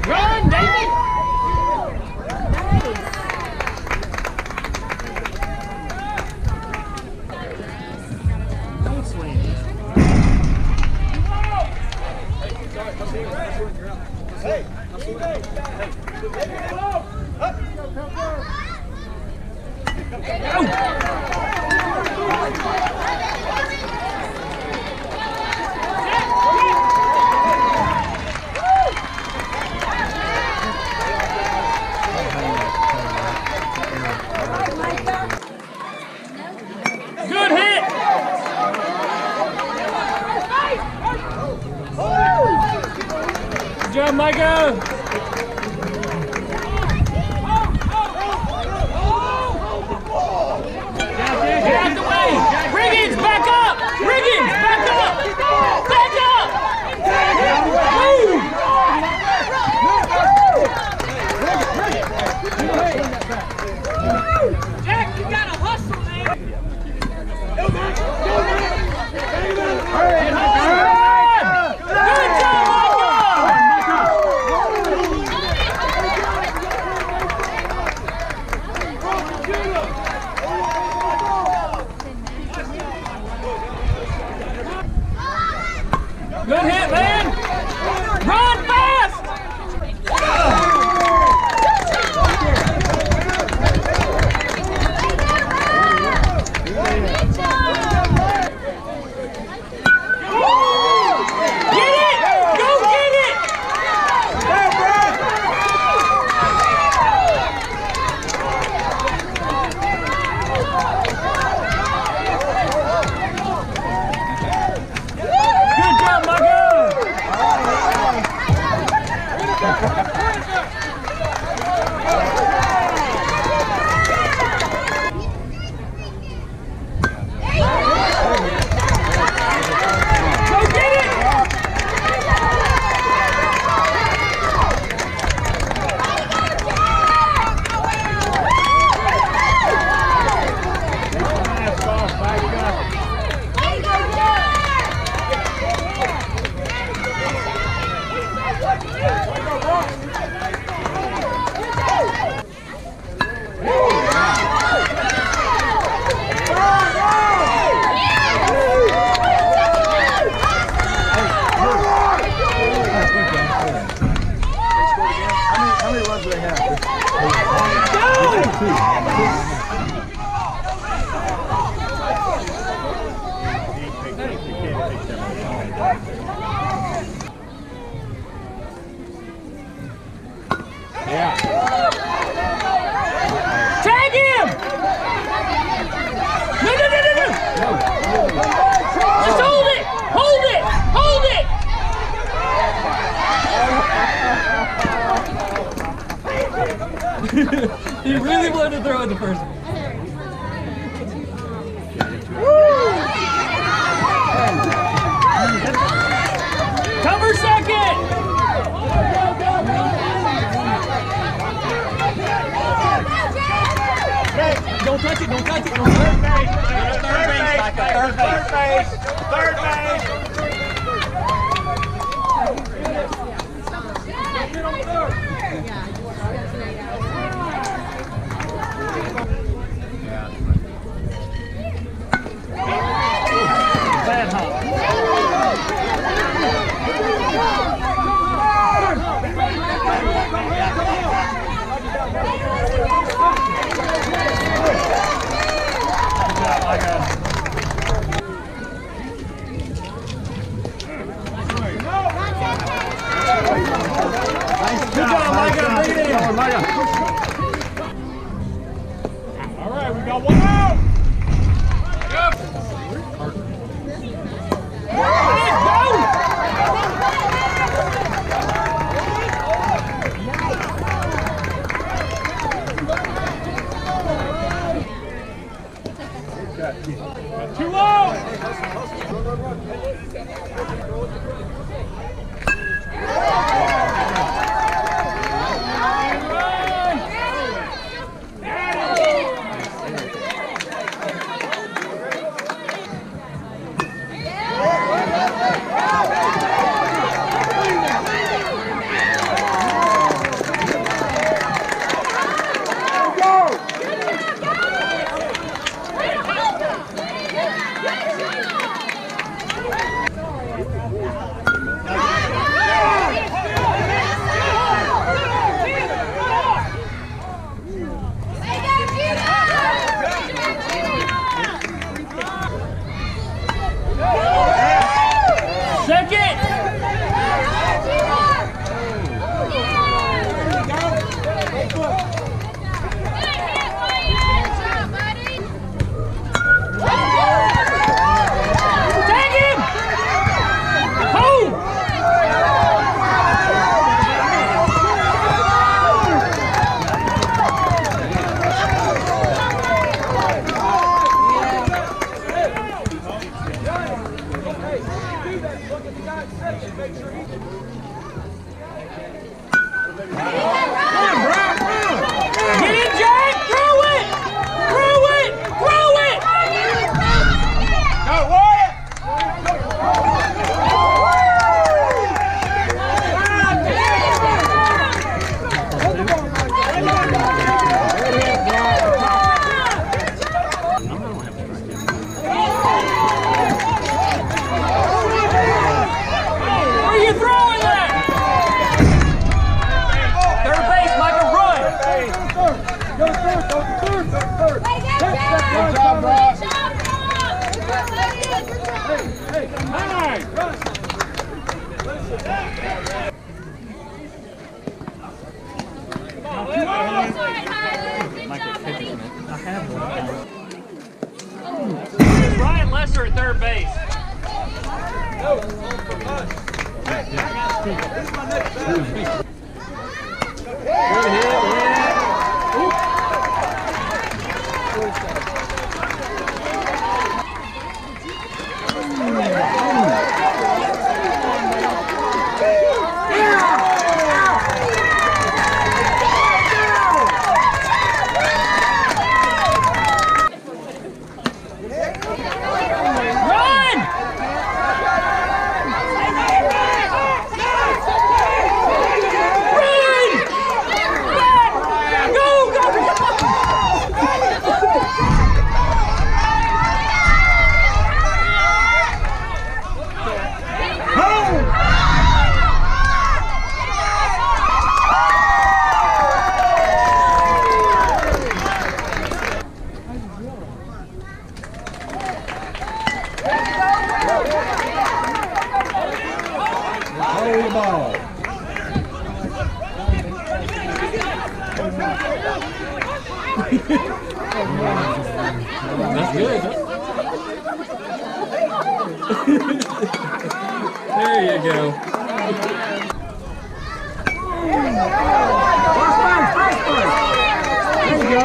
Run, David! Don't swing. Hey! Good hit! Good job, Micah! Get out the way! Riggins, back up! Riggins, back up! Back up! Move! Jack, you gotta hustle, man! Good job, good hit, man! Run fast! Get it! Go get it! Good job, Micah! Go get it! How many runs do they have? Yeah. Tag him! No! Just hold it! Hold it! Hold it! He really wanted to throw it the first one. Cover second! Don't touch it, don't touch it, don't touch it. Third base, third base. Bad hop. Good job, Micah. Bring it in. All right, we got one out. Yep. Too low. second. Tag him! Home! Get in, Jack! Throw it! Throw it! Throw it! Go, Wyatt! Where are you throwing that? Third base, Micah, run! Go third. Good job, Brock. Hey, high! Run! Ryan Lesser at third base. Run! Hold the ball. That's good. There you go. First base. There you go.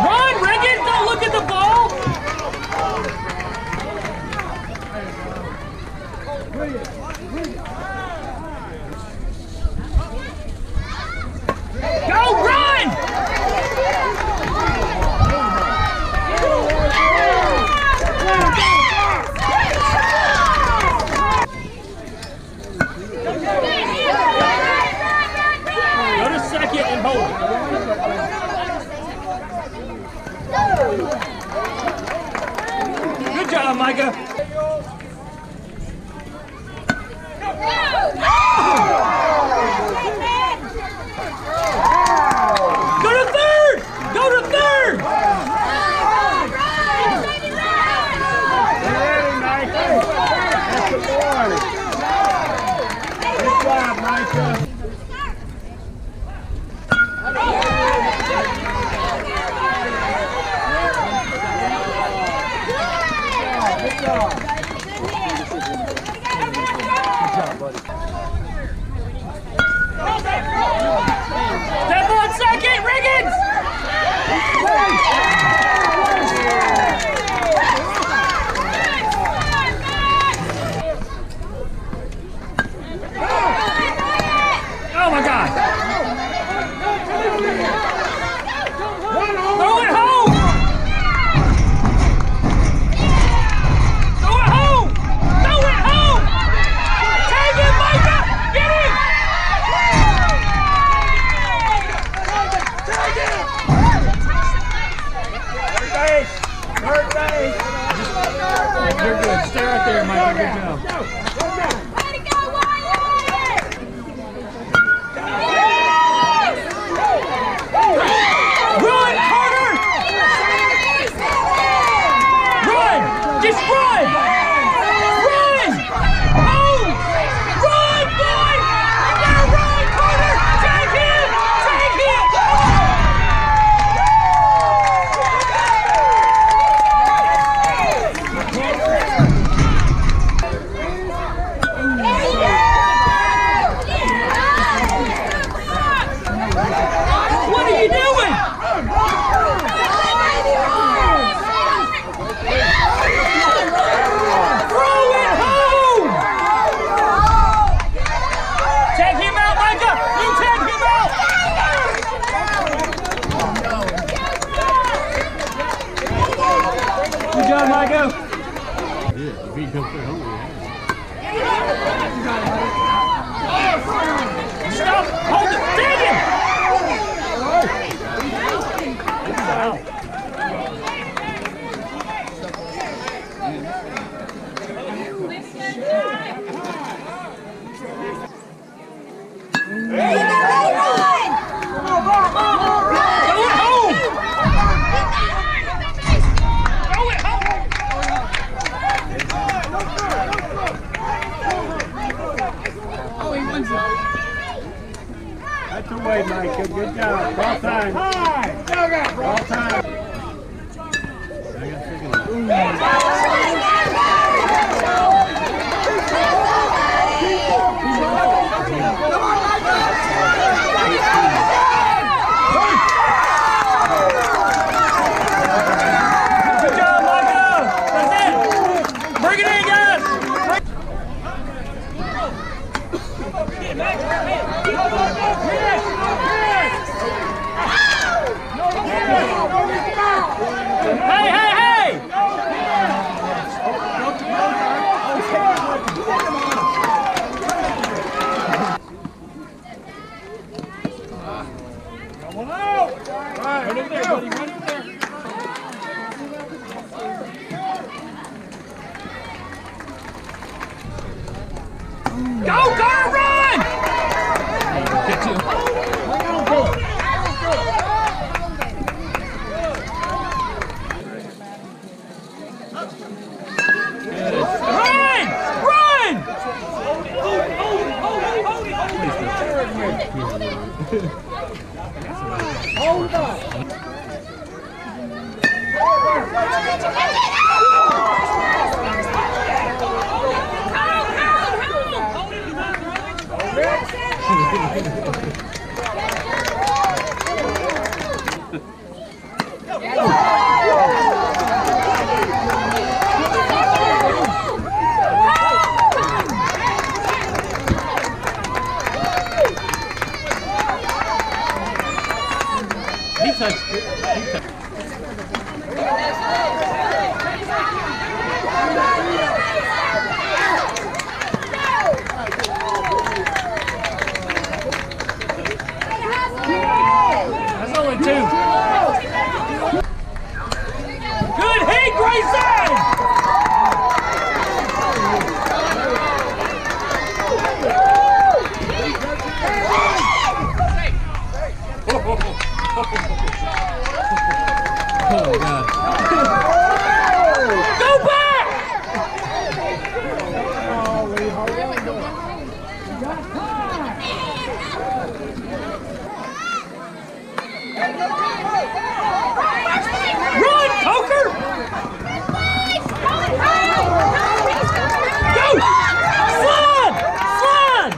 Run, Riggins! Don't look at the ball! Go, run! Go to second and hold it. Good job, Micah. Go to third! Go to third! That's the boy. Good job, Micah. Good job. Okay, Micah, good job. Ball time. Ball time. Good job, Michael! That's it! Bring it in, guys! Hey, hey, hey! Come on out! Right in there, buddy, right in there. Go, go, run! Get you. Run! Run! Hold up. He touched it. He touched it. That's only two. Good hit, Grayson! Oh my God. Go back! Run, Coker! Go! Slide! Slide!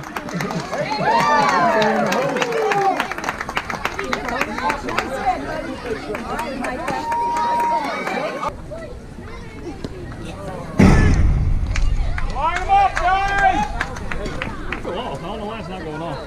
Line him up, guys! Go off. I don't know why it's not going off.